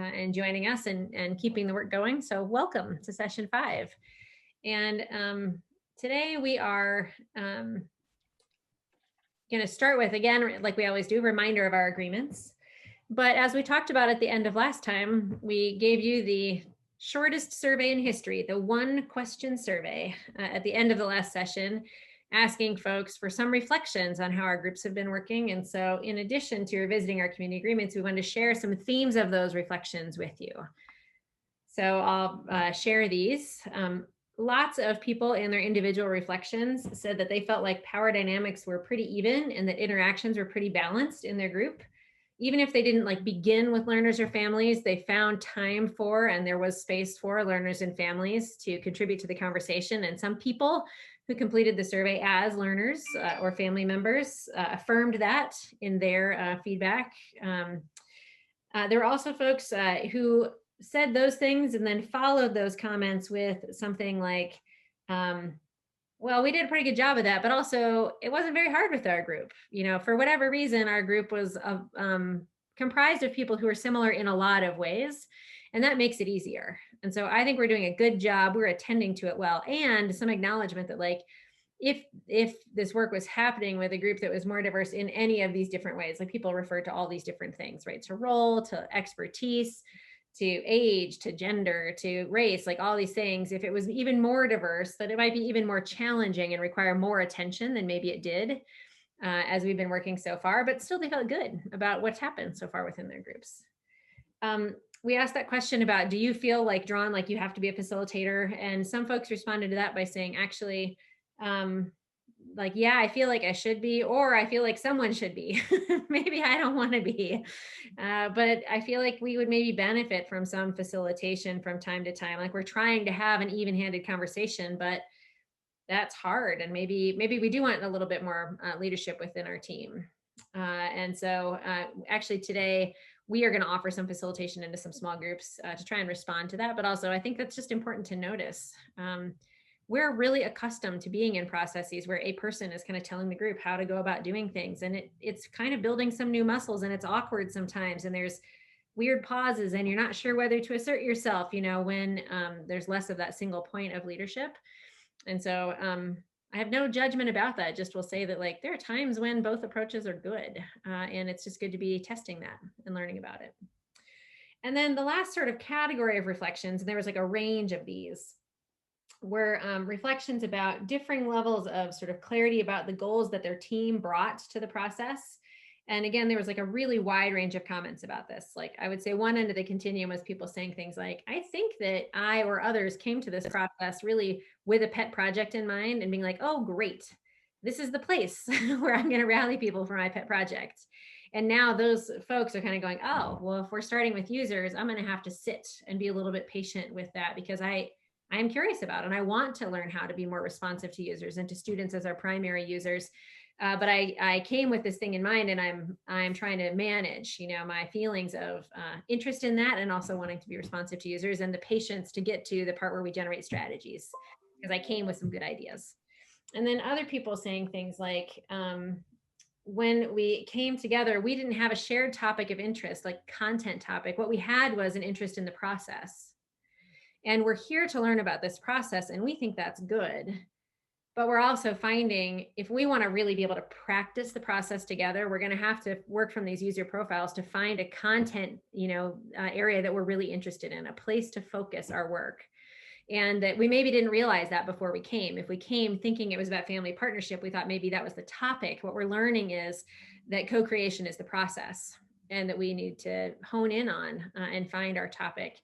and joining us and keeping the work going. So welcome to session 5. And today we are going to start with, again, like we always do, a reminder of our agreements. But as we talked about at the end of last time, we gave you the shortest survey in history, the 1-question survey at the end of the last session, asking folks for some reflections on how our groups have been working. And so in addition to revisiting our community agreements, we wanted to share some themes of those reflections with you. So I'll share these. Lots of people in their individual reflections said that they felt like power dynamics were pretty even and that interactions were pretty balanced in their group. Even if they didn't like begin with learners or families, they found time for, and there was space for learners and families to contribute to the conversation. And some people who completed the survey as learners or family members affirmed that in their feedback. There were also folks who said those things and then followed those comments with something like, well, we did a pretty good job of that, but also it wasn't very hard with our group. You know, for whatever reason, our group was comprised of people who are similar in a lot of ways, and that makes it easier. And so I think we're doing a good job. We're attending to it well, and some acknowledgement that like, if this work was happening with a group that was more diverse in any of these different ways, like people refer to all these different things, right? To role, to expertise, to age, to gender, to race, like all these things, if it was even more diverse, that it might be even more challenging and require more attention than maybe it did as we've been working so far, but still they felt good about what's happened so far within their groups. We asked that question about, do you feel like drawn, like you have to be a facilitator? And some folks responded to that by saying, actually, like, yeah, I feel like I should be, or I feel like someone should be. Maybe I don't want to be, but I feel like we would maybe benefit from some facilitation from time to time. Like we're trying to have an even-handed conversation, but that's hard. And maybe we do want a little bit more leadership within our team. And so actually today, we are going to offer some facilitation into some small groups to try and respond to that. But also, I think that's just important to notice. We're really accustomed to being in processes where a person is kind of telling the group how to go about doing things. And it's kind of building some new muscles, and it's awkward sometimes. And there's weird pauses and you're not sure whether to assert yourself, you know, when there's less of that single point of leadership. And so I have no judgment about that. Just will say that like there are times when both approaches are good, and it's just good to be testing that and learning about it. And then the last sort of category of reflections, and there was like a range of these, were reflections about differing levels of sort of clarity about the goals that their team brought to the process. And again, there was like a really wide range of comments about this. Like I would say one end of the continuum was people saying things like, I think that I or others came to this process really with a pet project in mind and being like, oh, great. This is the place where I'm going to rally people for my pet project. And now those folks are kind of going, oh, well, if we're starting with users, I'm going to have to sit and be a little bit patient with that because I'm curious about, and I want to learn how to be more responsive to users and to students as our primary users. But I came with this thing in mind, and I'm trying to manage, you know, my feelings of interest in that, and also wanting to be responsive to users and the patience to get to the part where we generate strategies, because I came with some good ideas. And then other people saying things like, when we came together, we didn't have a shared topic of interest, like content topic. What we had was an interest in the process. And we're here to learn about this process, and we think that's good. But we're also finding if we want to really be able to practice the process together, we're going to have to work from these user profiles to find a content, you know, area that we're really interested in, a place to focus our work. And that we maybe didn't realize that before we came. If we came thinking it was about family partnership, we thought maybe that was the topic. What we're learning is that co-creation is the process, and that we need to hone in on and find our topic.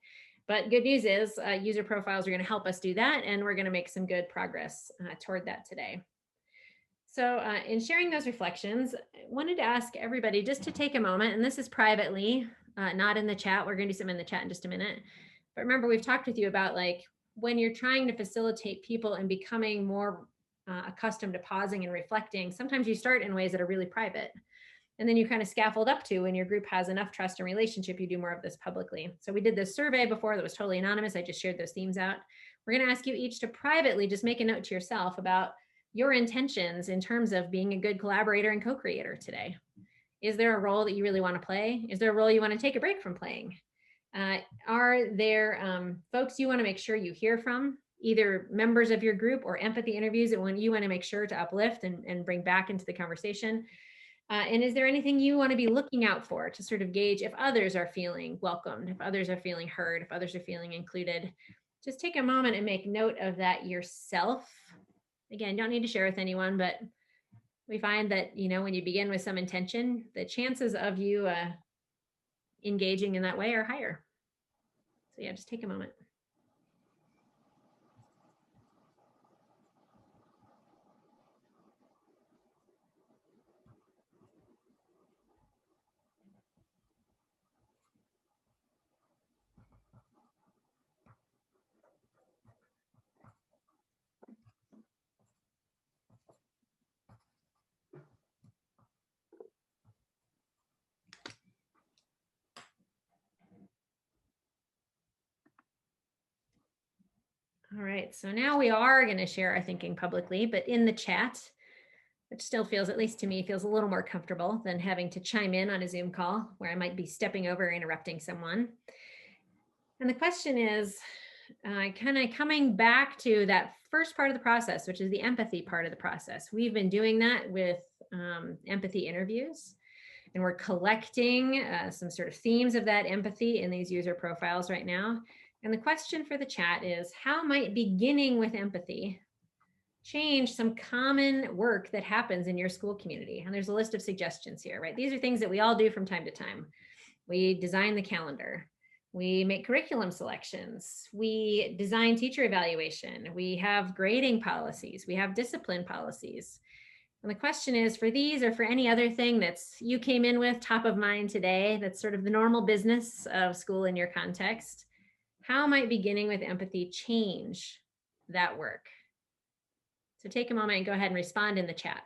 But good news is user profiles are going to help us do that, and we're going to make some good progress toward that today. So in sharing those reflections, I wanted to ask everybody just to take a moment, and this is privately, not in the chat. We're going to do some in the chat in just a minute. But remember, we've talked with you about like when you're trying to facilitate people and becoming more accustomed to pausing and reflecting, sometimes you start in ways that are really private. And then you kind of scaffold up to when your group has enough trust and relationship, you do more of this publicly. So we did this survey before that was totally anonymous. I just shared those themes out. We're going to ask you each to privately just make a note to yourself about your intentions in terms of being a good collaborator and co-creator today. Is there a role that you really want to play? Is there a role you want to take a break from playing? Are there folks you want to make sure you hear from, either members of your group or empathy interviews that you want to make sure to uplift and bring back into the conversation? And is there anything you want to be looking out for to sort of gauge if others are feeling welcomed, if others are feeling heard, if others are feeling included? Just take a moment and make note of that yourself. Again, don't need to share with anyone, but we find that, you know, when you begin with some intention, the chances of you engaging in that way are higher. So yeah, just take a moment. All right, so now we are going to share our thinking publicly, but in the chat, which still feels, at least to me, feels a little more comfortable than having to chime in on a Zoom call where I might be stepping over or interrupting someone. And the question is, kind of coming back to that first part of the process, which is the empathy part of the process. We've been doing that with empathy interviews, and we're collecting some sort of themes of that empathy in these user profiles right now. And the question for the chat is, how might beginning with empathy change some common work that happens in your school community? And there's a list of suggestions here, right? These are things that we all do from time to time. We design the calendar. We make curriculum selections. We design teacher evaluation. We have grading policies. We have discipline policies. And the question is, for these or for any other thing that's you came in with top of mind today, that's sort of the normal business of school in your context, how might beginning with empathy change that work? So take a moment and go ahead and respond in the chat.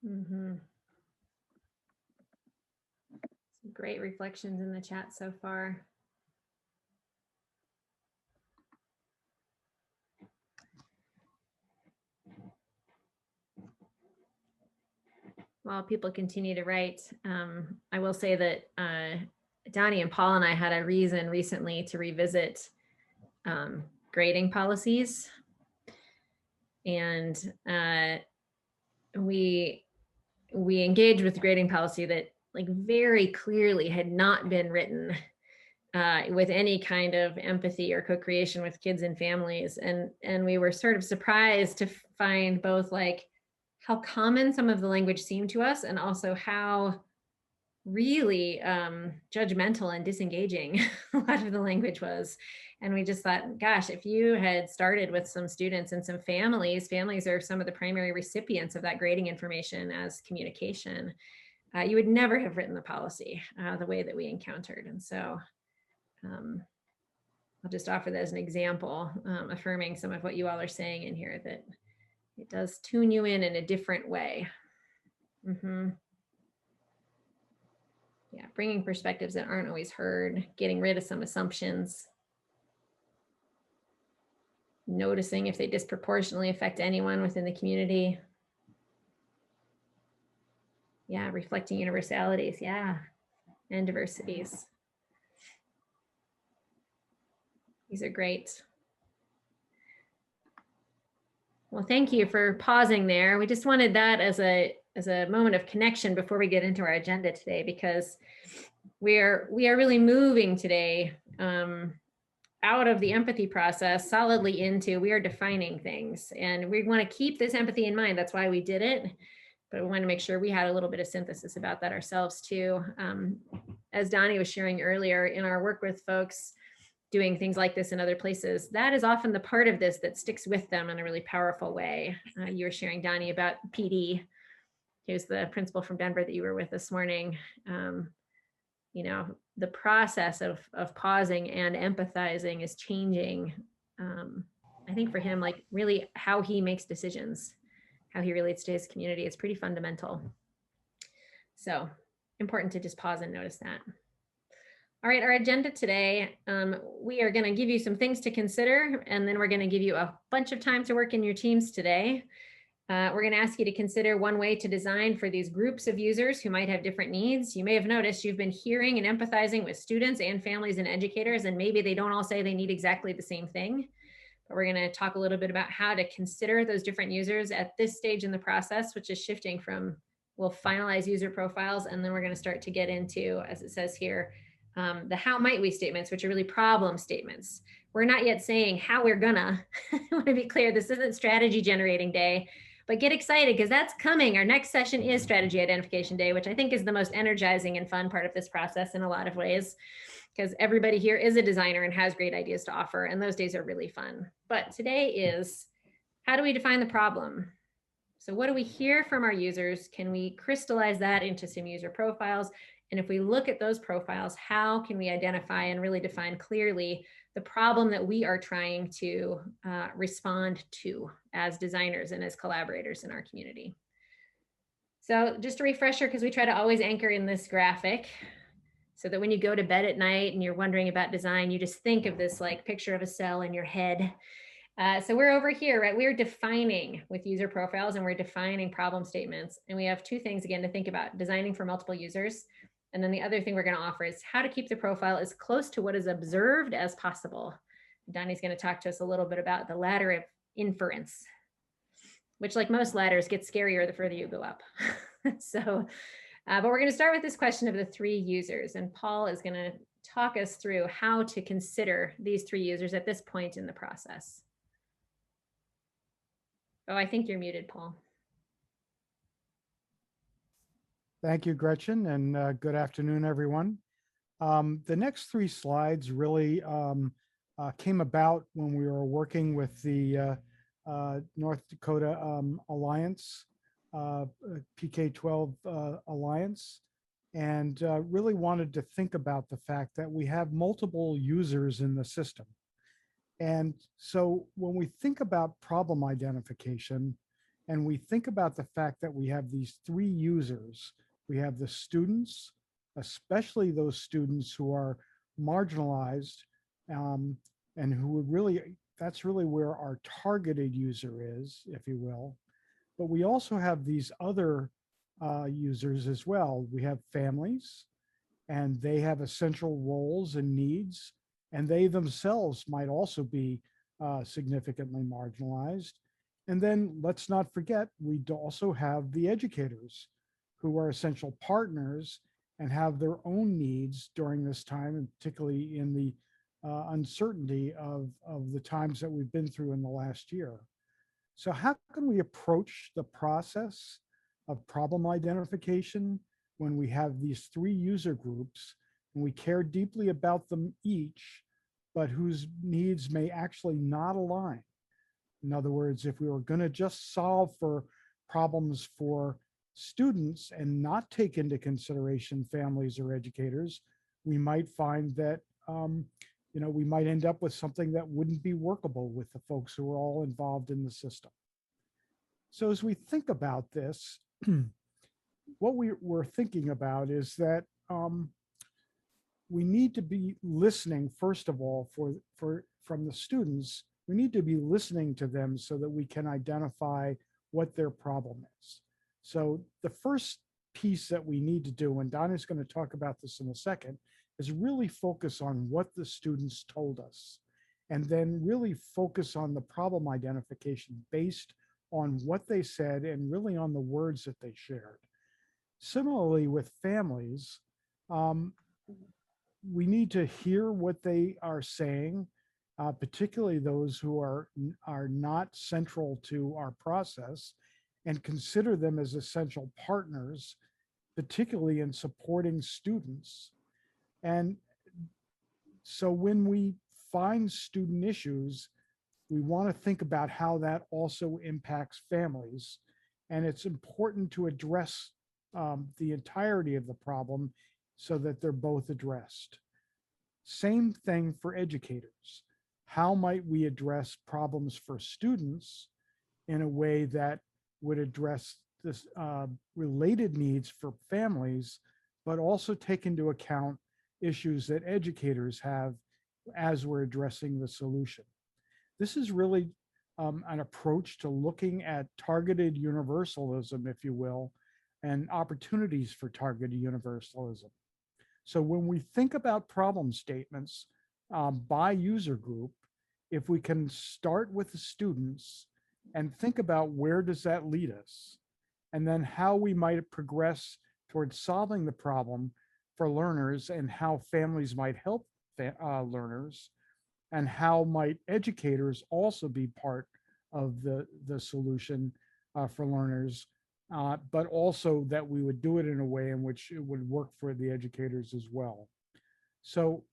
Mm-hmm. Some great reflections in the chat so far. While people continue to write, I will say that Donnie and Paul and I had a reason recently to revisit grading policies. And we engaged with grading policy that like very clearly had not been written with any kind of empathy or co-creation with kids and families. And we were sort of surprised to find both like how common some of the language seemed to us and also how really judgmental and disengaging a lot of the language was. And we just thought, gosh, if you had started with some students and some families are some of the primary recipients of that grading information as communication, you would never have written the policy the way that we encountered. And so I'll just offer that as an example, affirming some of what you all are saying in here, that it does tune you in a different way. Yeah, bringing perspectives that aren't always heard, getting rid of some assumptions, noticing if they disproportionately affect anyone within the community. Yeah, reflecting universalities, yeah, and diversities. These are great. Well, thank you for pausing there. We just wanted that as a moment of connection before we get into our agenda today, because we are really moving today out of the empathy process solidly into, we are defining things, and we want to keep this empathy in mind. That's why we did it, but we want to make sure we had a little bit of synthesis about that ourselves too. As Donnie was sharing earlier, in our work with folks doing things like this in other places, that is often the part of this that sticks with them in a really powerful way. You were sharing, Donnie, about PD. He was the principal from Denver that you were with this morning. You know, the process of pausing and empathizing is changing. I think for him, like really how he makes decisions, how he relates to his community, it's pretty fundamental. So important to just pause and notice that. All right, our agenda today, we are going to give you some things to consider, and then we're going to give you a bunch of time to work in your teams today. We're going to ask you to consider one way to design for these groups of users who might have different needs. You may have noticed you've been hearing and empathizing with students and families and educators, and maybe they don't all say they need exactly the same thing. But we're going to talk a little bit about how to consider those different users at this stage in the process, which is shifting from, we'll finalize user profiles, and then we're going to start to get into, as it says here, the how might we statements, which are really problem statements. We're not yet saying how we're gonna. I want to be clear, this isn't strategy generating day, but get excited because that's coming. Our next session is strategy identification day, which I think is the most energizing and fun part of this process in a lot of ways, because everybody here is a designer and has great ideas to offer, and those days are really fun. But today is, how do we define the problem? So what do we hear from our users? Can we crystallize that into some user profiles? And if we look at those profiles, how can we identify and really define clearly the problem that we are trying to respond to as designers and as collaborators in our community? So just a refresher, because we try to always anchor in this graphic so that when you go to bed at night and you're wondering about design, you just think of this like picture of a cell in your head. So we're over here, right? We're defining with user profiles and we're defining problem statements. And we have two things again to think about: designing for multiple users. And then the other thing we're going to offer is how to keep the profile as close to what is observed as possible. Donnie's going to talk to us a little bit about the ladder of inference, which, like most ladders, gets scarier the further you go up. So, but we're going to start with this question of the three users. And Paul is going to talk us through how to consider these three users at this point in the process. Oh, I think you're muted, Paul. Thank you, Gretchen, and good afternoon, everyone. The next three slides really came about when we were working with the North Dakota Alliance, PK-12 Alliance, and really wanted to think about the fact that we have multiple users in the system. And so when we think about problem identification, and we think about the fact that we have these three users, we have the students, especially those students who are marginalized, and who would really, that's really where our targeted user is, if you will. But we also have these other users as well. We have families, and they have essential roles and needs, and they themselves might also be significantly marginalized. And then let's not forget, we also have the educators who are essential partners and have their own needs during this time, and particularly in the uncertainty of the times that we've been through in the last year. So how can we approach the process of problem identification when we have these three user groups and we care deeply about them each, but whose needs may actually not align? In other words, if we were going to just solve for problems for students and not take into consideration families or educators, we might find that we might end up with something that wouldn't be workable with the folks who are all involved in the system. So as we think about this, what we're thinking about is that we need to be listening, first of all, from the students. We need to be listening to them so that we can identify what their problem is. So the first piece that we need to do, and Donna's going to talk about this in a second, is really focus on what the students told us, and then really focus on the problem identification based on what they said and really on the words that they shared. Similarly, with families, we need to hear what they are saying, particularly those who are not central to our process, and consider them as essential partners, particularly in supporting students. And so when we find student issues, we want to think about how that also impacts families. And it's important to address the entirety of the problem so that they're both addressed. Same thing for educators. How might we address problems for students in a way that would address this related needs for families, but also take into account issues that educators have as we're addressing the solution? This is really an approach to looking at targeted universalism, if you will, and opportunities for targeted universalism. So when we think about problem statements by user group, if we can start with the students and think about where does that lead us, and then how we might progress towards solving the problem for learners, and how families might help learners, and how might educators also be part of the solution for learners, but also that we would do it in a way in which it would work for the educators as well. So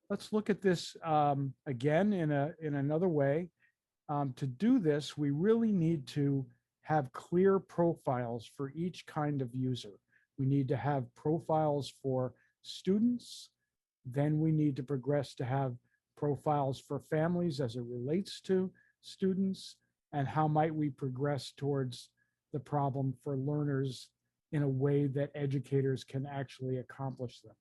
let's look at this again in another way. To do this, we really need to have clear profiles for each kind of user. We need to have profiles for students. Then we need to progress to have profiles for families as it relates to students, and how might we progress towards the problem for learners in a way that educators can actually accomplish them.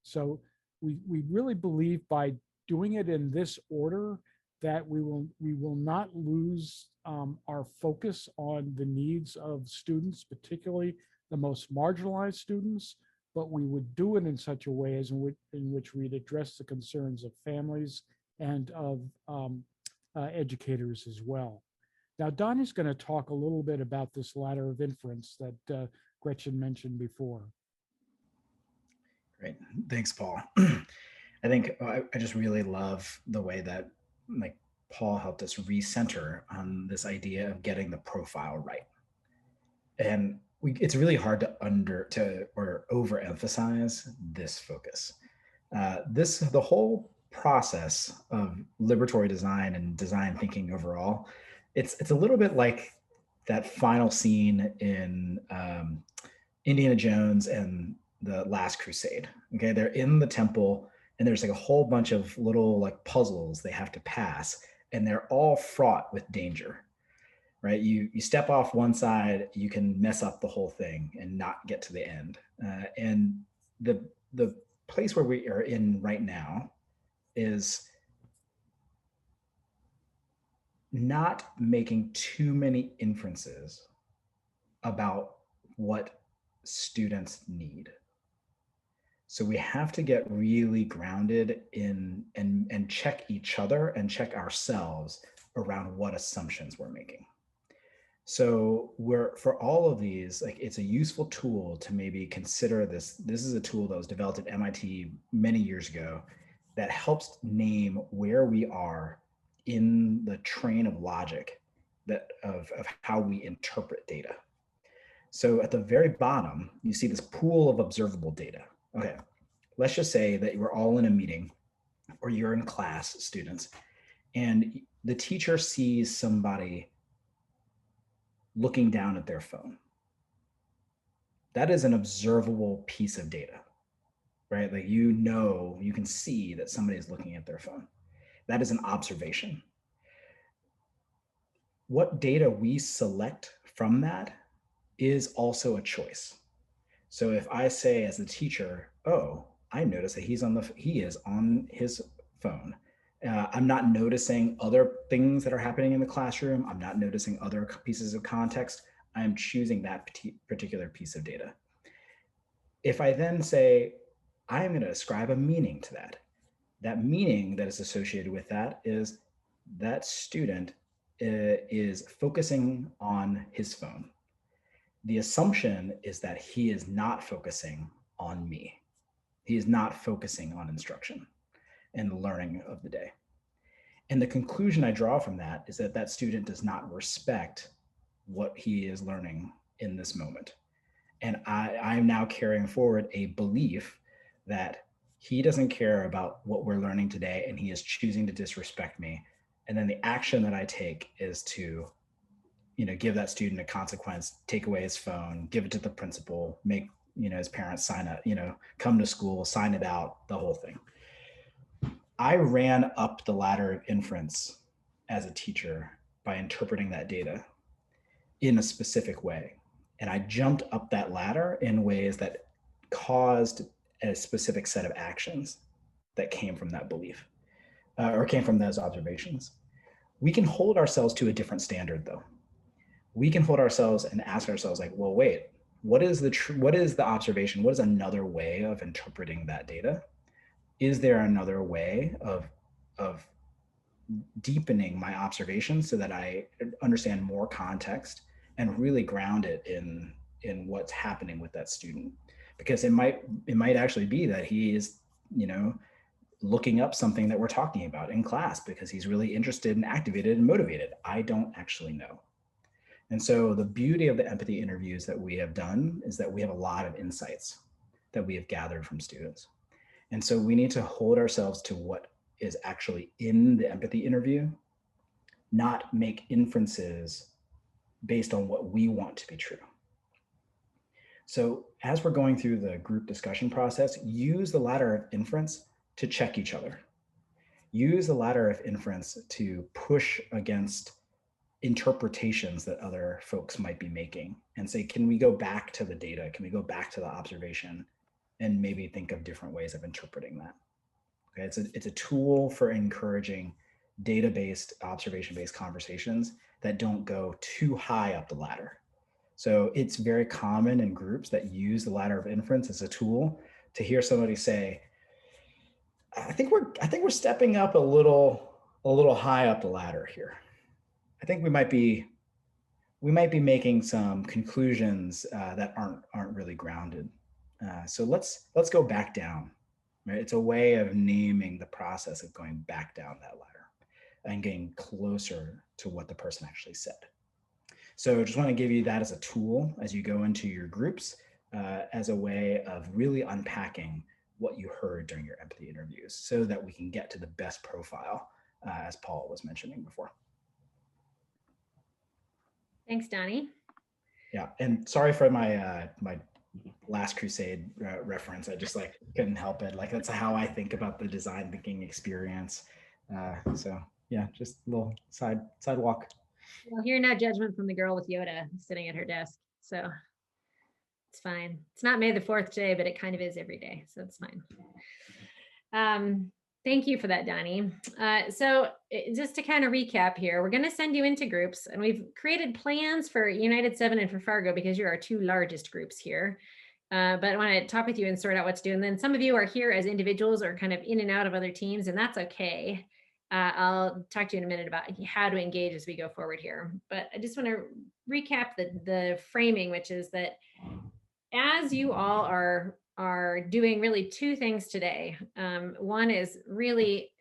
So we really believe by doing it in this order that we will not lose our focus on the needs of students, particularly the most marginalized students, but we would do it in such a way as in which we'd address the concerns of families and of educators as well. Now, Donna's going to talk a little bit about this ladder of inference that Gretchen mentioned before. Great, thanks, Paul. I think I just really love the way that Paul helped us recenter on this idea of getting the profile right. And it's really hard to overemphasize this focus. The whole process of liberatory design and design thinking overall, it's a little bit like that final scene in Indiana Jones and the Last Crusade. Okay, they're in the temple, and there's like a whole bunch of little puzzles they have to pass, and they're all fraught with danger. Right, you step off one side, you can mess up the whole thing and not get to the end. And the place where we are in right now is not making too many inferences about what students need. So we have to get really grounded in and check each other and check ourselves around what assumptions we're making. So for all of these, it's a useful tool to maybe consider this. This is a tool that was developed at MIT many years ago that helps name where we are in the train of logic of how we interpret data. So at the very bottom, you see this pool of observable data. Okay, let's just say that you're all in a meeting or you're in class, students, and the teacher sees somebody looking down at their phone. That is an observable piece of data. right? Like, you can see that somebody is looking at their phone. That is an observation. What data we select from that is also a choice. So if I say as a teacher, oh, I notice that he is on his phone. I'm not noticing other things that are happening in the classroom. I'm not noticing other pieces of context. I'm choosing that particular piece of data. If I then say, I'm going to ascribe a meaning to that, that meaning that is associated with that is that student is focusing on his phone. The assumption is that he is not focusing on me. He is not focusing on instruction and the learning of the day. And the conclusion I draw from that is that that student does not respect what he is learning in this moment. And I'm now carrying forward a belief that he doesn't care about what we're learning today and he is choosing to disrespect me. And then the action that I take is to, give that student a consequence, take away his phone, give it to the principal, make, his parents sign up, come to school, sign it out, the whole thing. I ran up the ladder of inference as a teacher by interpreting that data in a specific way. And I jumped up that ladder in ways that caused a specific set of actions that came from that belief or came from those observations. We can hold ourselves to a different standard, though. We can hold ourselves and ask ourselves, like, well, wait, what is the observation? What is another way of interpreting that data? Is there another way of deepening my observation so that I understand more context and really ground it in what's happening with that student? Because it might actually be that he is, looking up something that we're talking about in class because he's really interested and activated and motivated. I don't actually know. And so the beauty of the empathy interviews that we have done is that we have a lot of insights that we have gathered from students. And so we need to hold ourselves to what is actually in the empathy interview, not make inferences based on what we want to be true. So as we're going through the group discussion process, use the ladder of inference to check each other. Use the ladder of inference to push against interpretations that other folks might be making and say, can we go back to the data? Can we go back to the observation and maybe think of different ways of interpreting that? Okay, it's a tool for encouraging data-based, observation-based conversations that don't go too high up the ladder. So it's very common in groups that use the ladder of inference as a tool to hear somebody say, I think we're stepping up a little high up the ladder here. I think we might be making some conclusions that aren't really grounded. So let's go back down. Right? It's a way of naming the process of going back down that ladder and getting closer to what the person actually said. So just want to give you that as a tool as you go into your groups, as a way of really unpacking what you heard during your empathy interviews so that we can get to the best profile, as Paul was mentioning before. Thanks, Donnie. Yeah, and sorry for my my Last Crusade reference. I just couldn't help it. That's how I think about the design thinking experience. So yeah, just a little sidewalk. Well, hear no judgment from the girl with Yoda sitting at her desk, so it's fine. It's not May the 4th today, but it kind of is every day, so it's fine. Thank you for that, Donnie. So just to kind of recap here, we're going to send you into groups, and we've created plans for United 7 and for Fargo because you're our two largest groups here. But I want to talk with you and sort out what to do. And then some of you are here as individuals or kind of in and out of other teams, and that's okay. I'll talk to you in a minute about how to engage as we go forward here. But I just want to recap the framing, which is that as you all are doing really two things today. One is really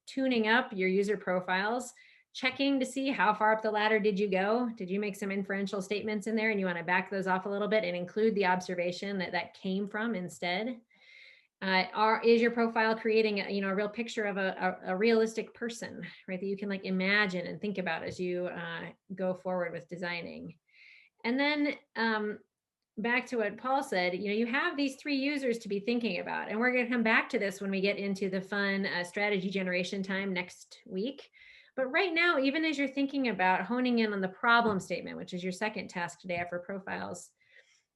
tuning up your user profiles, checking to see how far up the ladder did you go? Did you make some inferential statements in there and you want to back those off a little bit and include the observation that came from instead? Is your profile creating a real picture of a realistic person, right, that you can imagine and think about as you go forward with designing? And then back to what Paul said, you have these 3 users to be thinking about, and we're going to come back to this when we get into the fun strategy generation time next week. But right now, even as you're thinking about honing in on the problem statement, which is your second task today after profiles,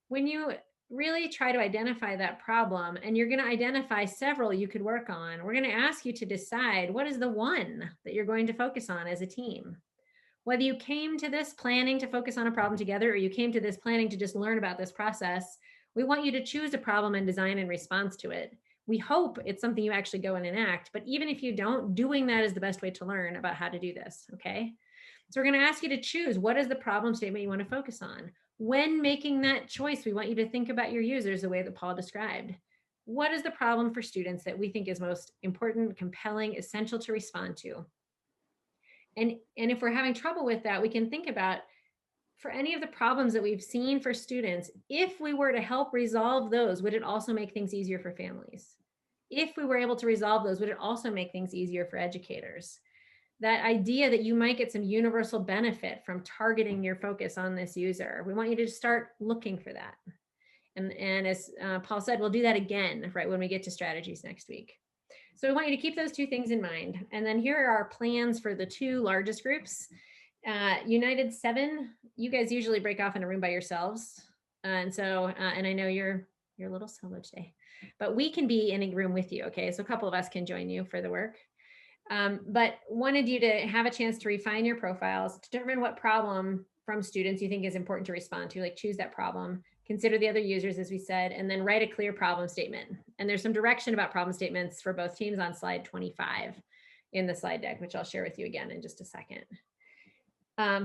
when you really try to identify that problem, and you're going to identify several you could work on, we're going to ask you to decide what is the one that you're going to focus on as a team. Whether you came to this planning to focus on a problem together, or you came to this planning to just learn about this process, we want you to choose a problem and design in response to it. We hope it's something you actually go and enact, but even if you don't, doing that is the best way to learn about how to do this, okay? So we're going to ask you to choose what is the problem statement you want to focus on. When making that choice, we want you to think about your users the way that Paul described. What is the problem for students that we think is most important, compelling, essential to respond to? And if we're having trouble with that, we can think about, for any of the problems that we've seen for students, if we were to help resolve those, would it also make things easier for families? If we were able to resolve those, would it also make things easier for educators? That idea that you might get some universal benefit from targeting your focus on this user, we want you to start looking for that. And as Paul said, we'll do that again, right, when we get to strategies next week. So we want you to keep those 2 things in mind. And then here are our plans for the 2 largest groups. United 7, you guys usually break off in a room by yourselves. And so, and I know you're a little solo today, but we can be in a room with you, okay? So a couple of us can join you for the work. But wanted you to have a chance to refine your profiles, determine what problem from students you think is important to respond to, like choose that problem, consider the other users, as we said, and then write a clear problem statement. And there's some direction about problem statements for both teams on slide 25 in the slide deck, which I'll share with you again in just a second.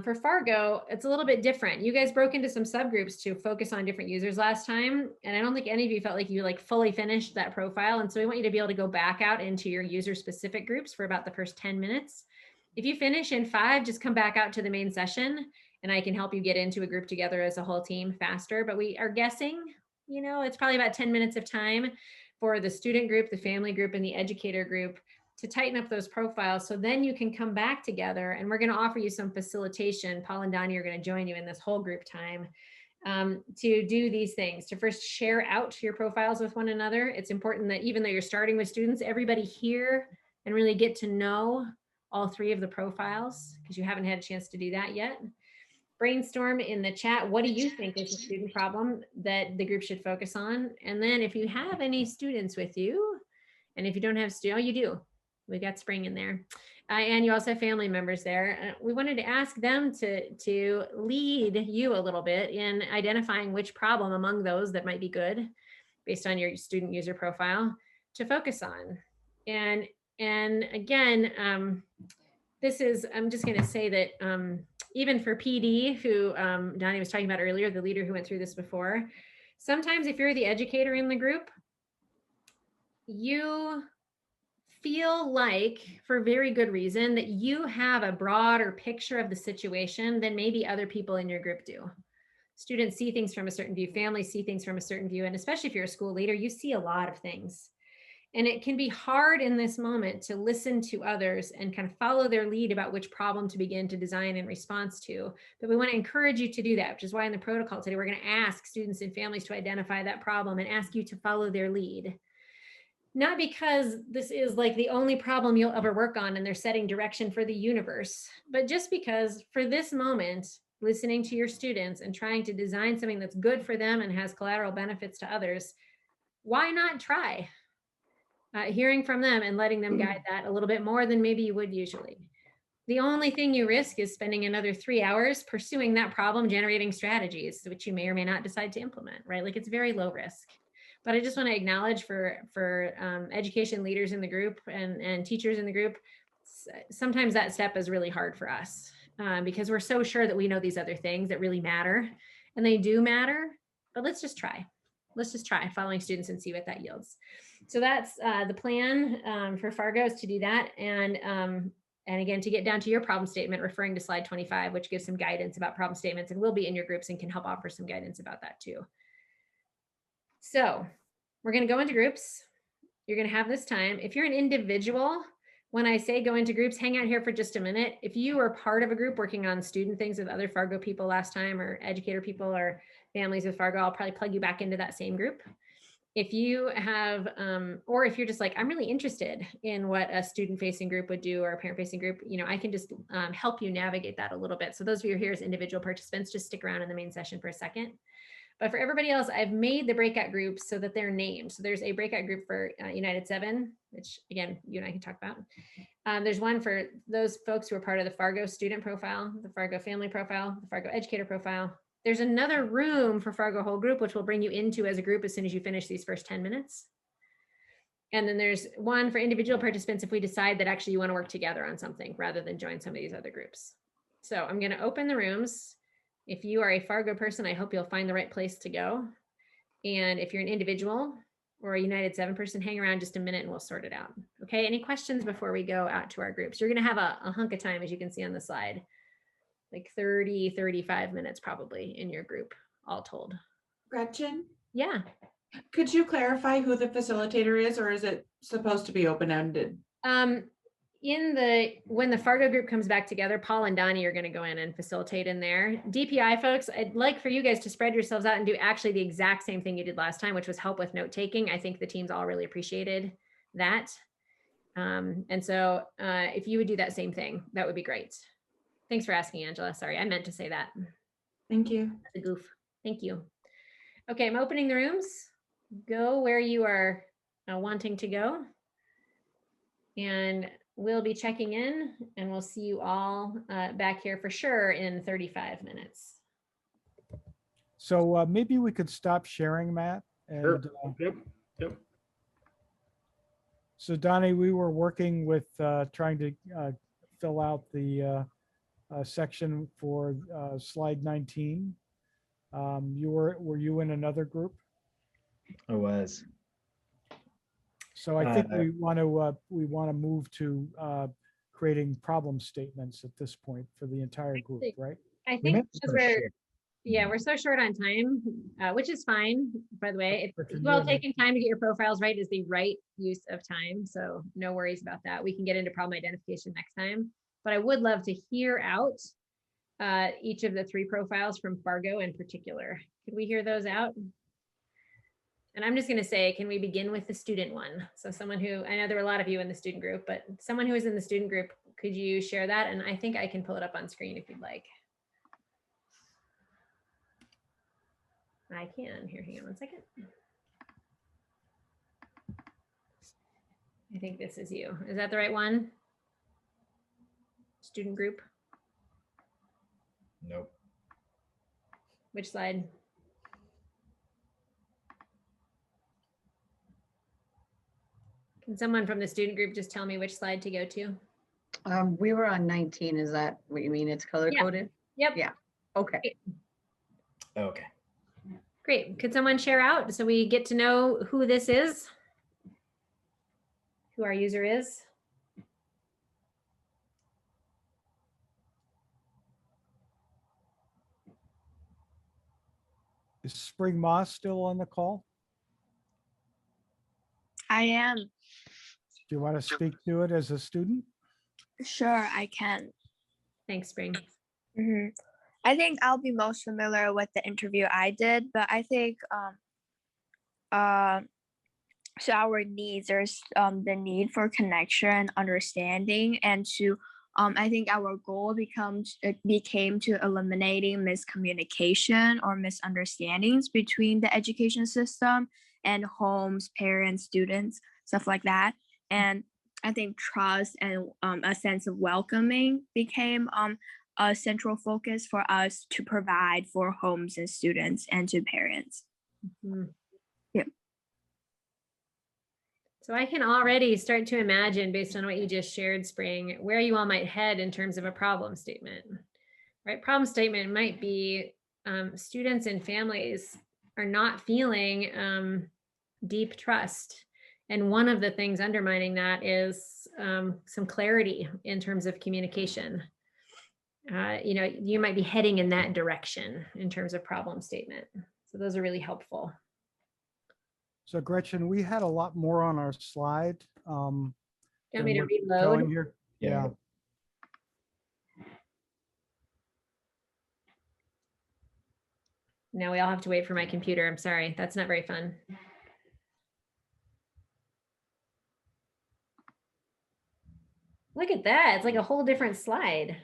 For Fargo, it's a little bit different. You guys broke into some subgroups to focus on different users last time. And I don't think any of you felt like you fully finished that profile. And so we want you to be able to go back out into your user specific groups for about the first 10 minutes. If you finish in 5, just come back out to the main session and I can help you get into a group together as a whole team faster. But we are guessing, it's probably about 10 minutes of time for the student group, the family group, and the educator group to tighten up those profiles. So then you can come back together, and we're going to offer you some facilitation. Paul and Donnie are going to join you in this whole group time to do these things, to first share out your profiles with one another. It's important that even though you're starting with students, everybody hear and really get to know all 3 of the profiles, because you haven't had a chance to do that yet. Brainstorm in the chat, what do you think is a student problem that the group should focus on? And then if you have any students with you, and if you don't have students, you do. We got Spring in there. And you also have family members there. We wanted to ask them to lead you a little bit in identifying which problem among those that might be good based on your student user profile to focus on. And again, this is, I'm just going to say that even for PD, who Donnie was talking about earlier, the leader who went through this before, sometimes if you're the educator in the group, you feel like, for very good reason, that you have a broader picture of the situation than maybe other people in your group do. Students see things from a certain view, families see things from a certain view, and especially if you're a school leader, you see a lot of things. And it can be hard in this moment to listen to others and kind of follow their lead about which problem to begin to design in response to. But we want to encourage you to do that, which is why in the protocol today, we're going to ask students and families to identify that problem and ask you to follow their lead. Not because this is like the only problem you'll ever work on and they're setting direction for the universe, but just because for this moment, listening to your students and trying to design something that's good for them and has collateral benefits to others, why not try? Hearing from them and letting them guide that a little bit more than maybe you would usually. The only thing you risk is spending another 3 hours pursuing that problem, generating strategies, which you may or may not decide to implement, right? Like, it's very low risk. But I just want to acknowledge for education leaders in the group and teachers in the group, sometimes that step is really hard for us because we're so sure that we know these other things that really matter, and they do matter, but let's just try. Let's just try following students and see what that yields. So that's the plan for Fargo, is to do that. And again, to get down to your problem statement, referring to slide 25, which gives some guidance about problem statements, and we'll be in your groups and can help offer some guidance about that too. So we're going to go into groups. You're going to have this time. If you're an individual, when I say go into groups, hang out here for just a minute. If you were part of a group working on student things with other Fargo people last time, or educator people, or families with Fargo, I'll probably plug you back into that same group. If you have, or if you're just like, I'm really interested in what a student facing group would do or a parent facing group, I can just help you navigate that a little bit. So those of you who are here as individual participants, just stick around in the main session for a second. But for everybody else, I've made the breakout groups so that they're named. So there's a breakout group for United 7, which again, you and I can talk about. There's one for those folks who are part of the Fargo student profile, the Fargo family profile, the Fargo educator profile. There's another room for Fargo whole group, which we'll bring you into as a group as soon as you finish these first 10 minutes. And then there's one for individual participants if we decide that actually you want to work together on something rather than join some of these other groups. So I'm going to open the rooms. If you are a Fargo person, I hope you'll find the right place to go. And if you're an individual or a United 7 person, hang around just a minute and we'll sort it out. Okay, any questions before we go out to our groups? You're gonna have a hunk of time, as you can see on the slide, like 30, 35 minutes probably in your group, all told. Gretchen, Yeah. could you clarify who the facilitator is, or is it supposed to be open-ended? When the Fargo group comes back together, Paul and Donnie are going to go in and facilitate in there. DPI folks, I'd like for you guys to spread yourselves out and do actually the exact same thing you did last time, which was help with note taking. I think the teams all really appreciated that. And so if you would do that same thing, that would be great. Thanks for asking, Angela. Sorry, I meant to say that. Thank you. That's a goof. Thank you. Okay, I'm opening the rooms. Go where you are wanting to go. And we'll be checking in and we'll see you all back here for sure in 35 minutes. So maybe we could stop sharing, Matt. And, Sure. Yep. So Donnie, we were working with trying to fill out the section for slide 19. Were you in another group? I was. So I think we want to move to creating problem statements at this point for the entire group, right? I We think might because start we're so short on time, which is fine, by the way. But Well, taking time to get your profiles right is the right use of time. So no worries about that. We can get into problem identification next time. But I would love to hear out each of the 3 profiles from Fargo in particular. Could we hear those out? And I'm just going to say, can we begin with the student one? So someone who, I know there were a lot of you in the student group, but someone who is in the student group, could you share that? And I think I can pull it up on screen if you'd like. I can. Here, hang on one second. I think this is you. Is that the right one? Student group? Nope. Which slide? Can someone from the student group just tell me which slide to go to? We were on 19. Is that what you mean? It's color coded? Yep. Yeah. Okay. Okay. Great. Could someone share out so we get to know who this is? Who our user is? Is Spring Moss still on the call? I am. Do you want to speak to it as a student? Sure, I can. Thanks, Spring. I think I'll be most familiar with the interview I did, but I think so our needs, there's the need for connection, understanding, and to I think our goal became to eliminating miscommunication or misunderstandings between the education system and homes, parents, students, stuff like that. And I think trust and a sense of welcoming became a central focus for us to provide for homes and students and to parents. Yep. So I can already start to imagine, based on what you just shared, Spring, where you all might head in terms of a problem statement, right? Problem statement might be students and families are not feeling deep trust. And one of the things undermining that is some clarity in terms of communication. You might be heading in that direction in terms of problem statement. So those are really helpful. So Gretchen, we had a lot more on our slide. Do you want than me to we're reload? showing here. Yeah. Now we all have to wait for my computer. I'm sorry. That's not very fun. Look at that. It's like a whole different slide.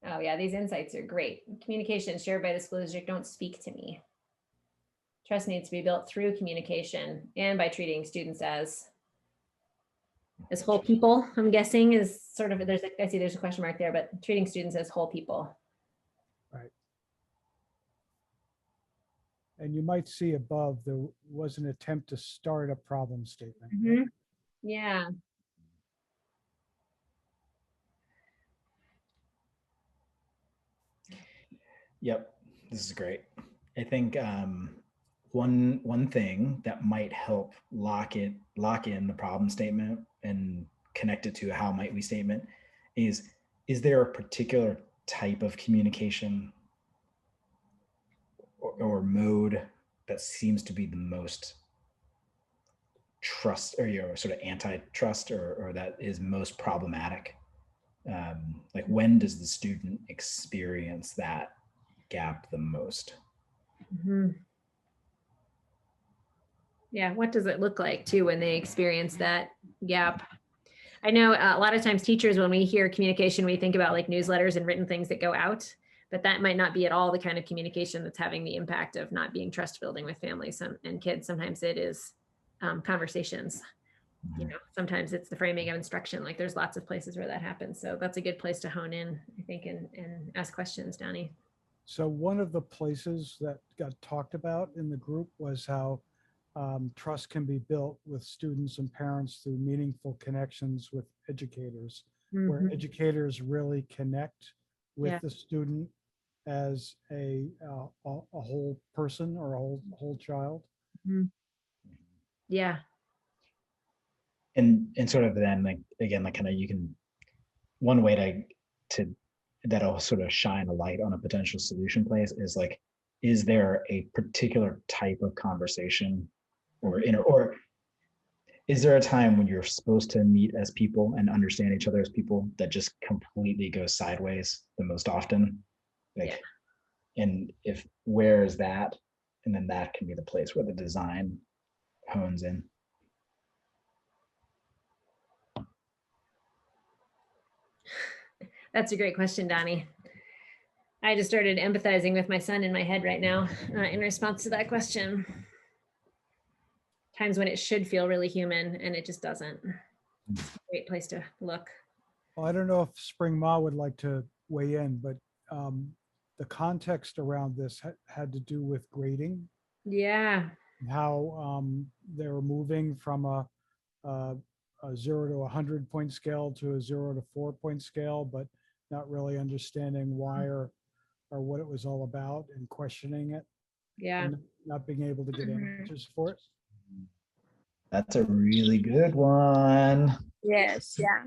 Oh yeah, these insights are great. Communication shared by the school district. Don't speak to me. Trust needs to be built through communication and by treating students as whole people. I'm guessing is sort of, I see there's a question mark there, but treating students as whole people. Right. And you might see above, there was an attempt to start a problem statement. Mm-hmm. Yeah. Yep, this is great. I think one thing that might help lock in the problem statement and connect it to how might we statement is there a particular type of communication or mode that seems to be the most trust or sort of antitrust or that is most problematic? Like when does the student experience that gap the most? Mm-hmm. Yeah, what does it look like too when they experience that gap? I know a lot of times teachers, when we hear communication, we think about like newsletters and written things that go out, but that might not be at all the kind of communication that's having the impact of not being trust building with families and kids. Sometimes it is conversations. You know, sometimes it's the framing of instruction. Like there's lots of places where that happens. So that's a good place to hone in, I think, and ask questions, Donnie. So one of the places that got talked about in the group was how trust can be built with students and parents through meaningful connections with educators, where Mhm. educators really connect with Yeah. the student as a whole person or a whole child. Mhm. Yeah. And sort of then like again like kind of you can one way to that'll sort of shine a light on a potential solution place is like, is there a particular type of conversation or is there a time when you're supposed to meet as people and understand each other as people that just completely goes sideways the most often? Like, Yeah. And if where is that? And then that can be the place where the design hones in. That's a great question, Donnie. I just started empathizing with my son in my head right now in response to that question. Times when it should feel really human and it just doesn't. It's a great place to look. Well, I don't know if Spring Ma would like to weigh in, but the context around this had to do with grading, Yeah. how they were moving from a 0 to 100 point scale to a 0 to 4 point scale, but not really understanding why or what it was all about and questioning it Yeah. and not being able to get Mhm. answers for it. That's a really good one. Yes, yeah.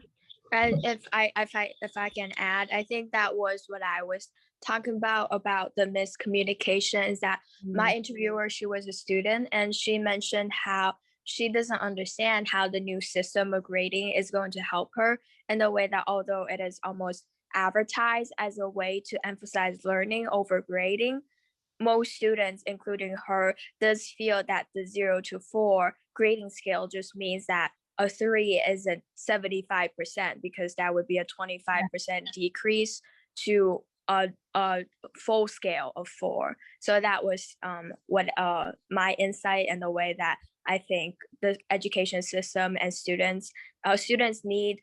And if I can add, I think that was what I was talking about the miscommunication is that my interviewer, she was a student and she mentioned how she doesn't understand how the new system of grading is going to help her in the way that although it is almost advertised as a way to emphasize learning over grading, most students, including her, does feel that the 0 to 4 grading scale just means that a 3 is a 75% because that would be a 25% decrease to a full scale of 4. So that was what my insight and the way that I think the education system and students need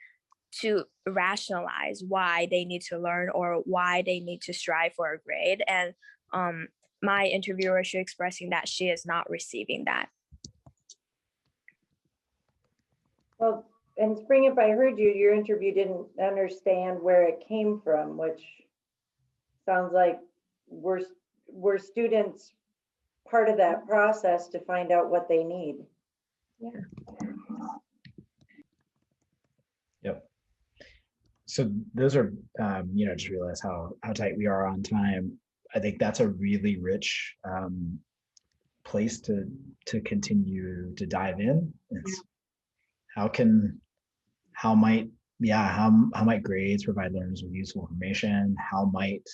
to rationalize why they need to learn or why they need to strive for a grade. And my interviewer, she expressing that she is not receiving that. Well, and Spring, if I heard you, your interview didn't understand where it came from, which sounds like we're students part of that process to find out what they need. Yeah. Yep. So those are, just realize how tight we are on time. I think that's a really rich place to continue to dive in. It's how might yeah, how might grades provide learners with useful information? How might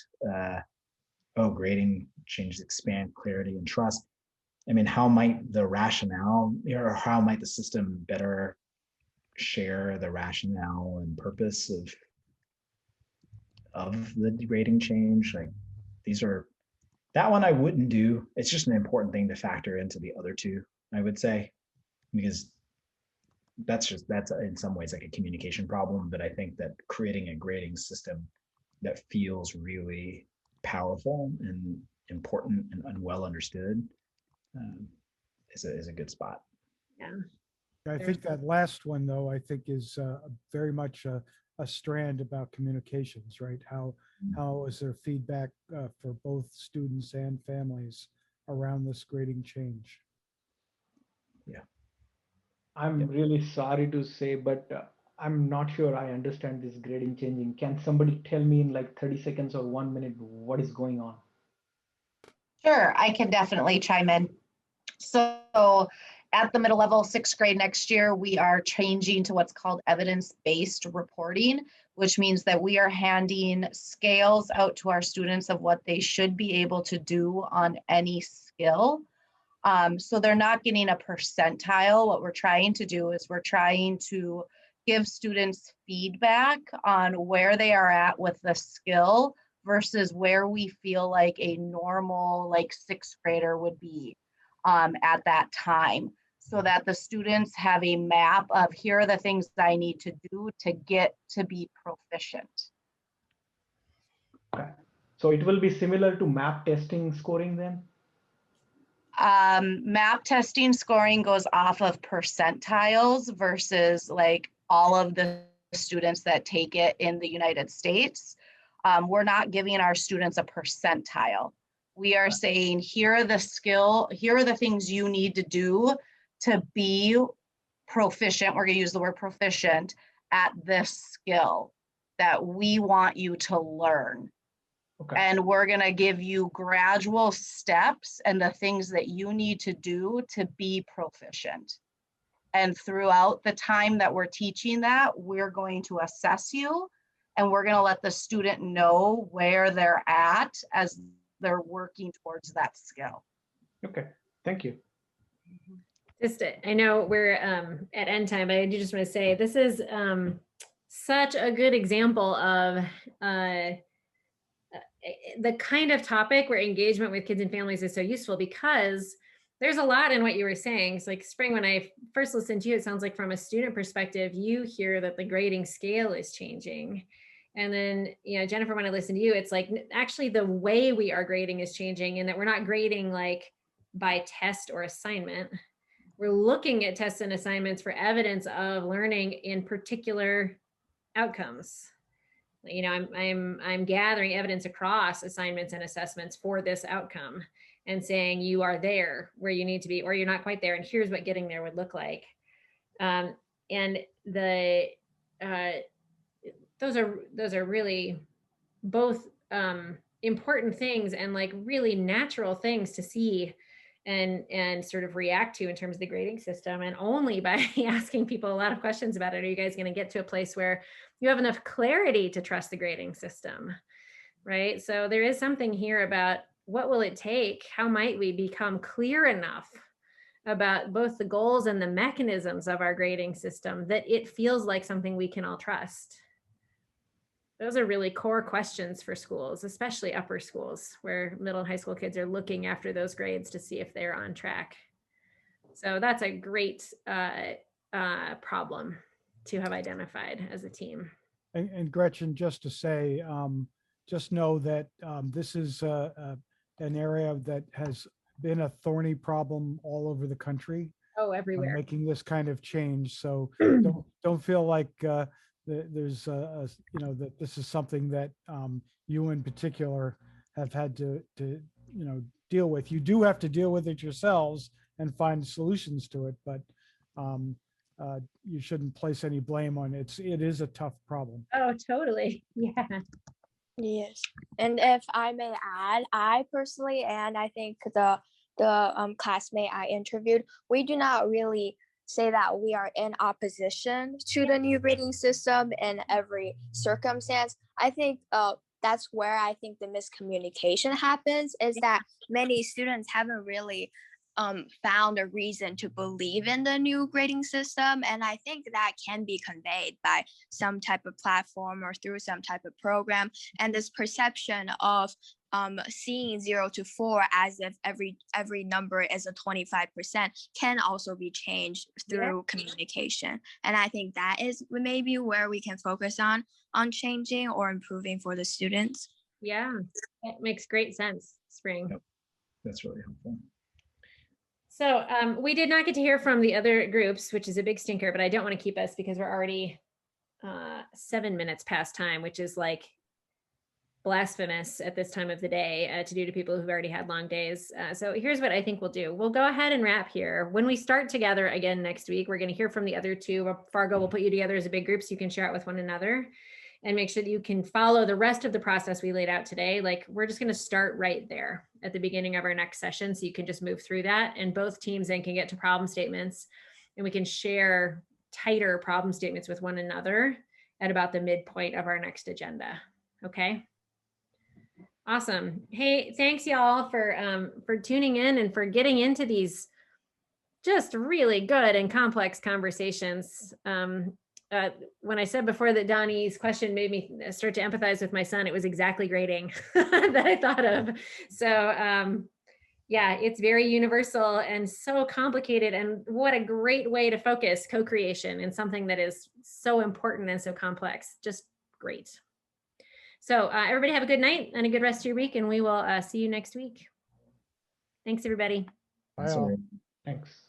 grading changes expand clarity and trust? I mean, how might the rationale, or how might the system better share the rationale and purpose of the grading change? Like, these are, that one I wouldn't do. It's just an important thing to factor into the other two, I would say, because that's in some ways like a communication problem. But I think that creating a grading system that feels really powerful and important and well understood is a good spot. Yeah. I think that last one, though, I think is very much a strand about communications, right? How is there feedback for both students and families around this grading change? I'm really sorry to say, but I'm not sure I understand this grading changing. Can somebody tell me in like 30 seconds or 1 minute what is going on? Sure, I can definitely chime in. So at the middle level, 6th grade next year, we are changing to what's called evidence-based reporting, which means that we are handing scales out to our students of what they should be able to do on any skill. So they're not getting a percentile. What we're trying to do is we're trying to give students feedback on where they are at with the skill versus where we feel like a normal, like 6th grader would be at that time, so that the students have a map of here are the things that I need to do to get to be proficient. Okay. So it will be similar to map testing scoring then? Map testing scoring goes off of percentiles versus like all of the students that take it in the United States. We're not giving our students a percentile. We are saying, here are the things you need to do to be proficient. We're going to use the word proficient at this skill that we want you to learn. Okay. And we're going to give you gradual steps and the things that you need to do to be proficient. And throughout the time that we're teaching that, we're going to assess you, and we're going to let the student know where they're at as they're working towards that skill. Okay, thank you. I know we're at end time, but I do just want to say this is such a good example of the kind of topic where engagement with kids and families is so useful, because there's a lot in what you were saying. It's like, Spring, when I first listened to you, it sounds like from a student perspective, you hear that the grading scale is changing. And then, Jennifer, when I listen to you, it's like, actually the way we are grading is changing, and that we're not grading like by test or assignment. We're looking at tests and assignments for evidence of learning in particular outcomes. I'm gathering evidence across assignments and assessments for this outcome, and saying you are there where you need to be, or you're not quite there, and here's what getting there would look like. And those are really both important things and like really natural things to see and sort of react to in terms of the grading system. And only by asking people a lot of questions about it are you guys going to get to a place where you have enough clarity to trust the grading system, right? So there is something here about what will it take? How might we become clear enough about both the goals and the mechanisms of our grading system that it feels like something we can all trust? Those are really core questions for schools, especially upper schools, where middle and high school kids are looking after those grades to see if they're on track. So that's a great problem to have identified as a team. And Gretchen, just to say, just know that this is an area that has been a thorny problem all over the country. Oh, everywhere. Making this kind of change. So don't feel like there's that this is something that you in particular have had to deal with. You do have to deal with it yourselves and find solutions to it, but you shouldn't place any blame on it. It is a tough problem. Oh, totally. Yeah. Yes. And if I may add, I personally, and I think the classmate I interviewed, we do not really say that we are in opposition to the new grading system in every circumstance. I think that's where I think the miscommunication happens, is that many students haven't really found a reason to believe in the new grading system. And I think that can be conveyed by some type of platform or through some type of program. And this perception of seeing 0 to 4 as if every number is a 25% can also be changed through communication. And I think that is maybe where we can focus on changing or improving for the students. Yeah, that makes great sense, Spring. Yep. That's really helpful. So we did not get to hear from the other groups, which is a big stinker, but I don't want to keep us because we're already 7 minutes past time, which is like blasphemous at this time of the day to do to people who've already had long days. So here's what I think we'll do. We'll go ahead and wrap here. When we start together again next week, we're going to hear from the other two. Fargo will put you together as a big group so you can share it with one another and make sure that you can follow the rest of the process we laid out today. Like, we're just going to start right there at the beginning of our next session, so you can just move through that, and both teams then can get to problem statements, and we can share tighter problem statements with one another at about the midpoint of our next agenda. Okay. Awesome. Hey, thanks y'all for tuning in and for getting into these just really good and complex conversations. When I said before that Donnie's question made me start to empathize with my son, it was exactly grading that I thought of. So yeah, it's very universal and so complicated, and what a great way to focus co-creation in something that is so important and so complex. Just great. So everybody have a good night and a good rest of your week, and we will see you next week. Thanks, everybody. Bye all. Thanks.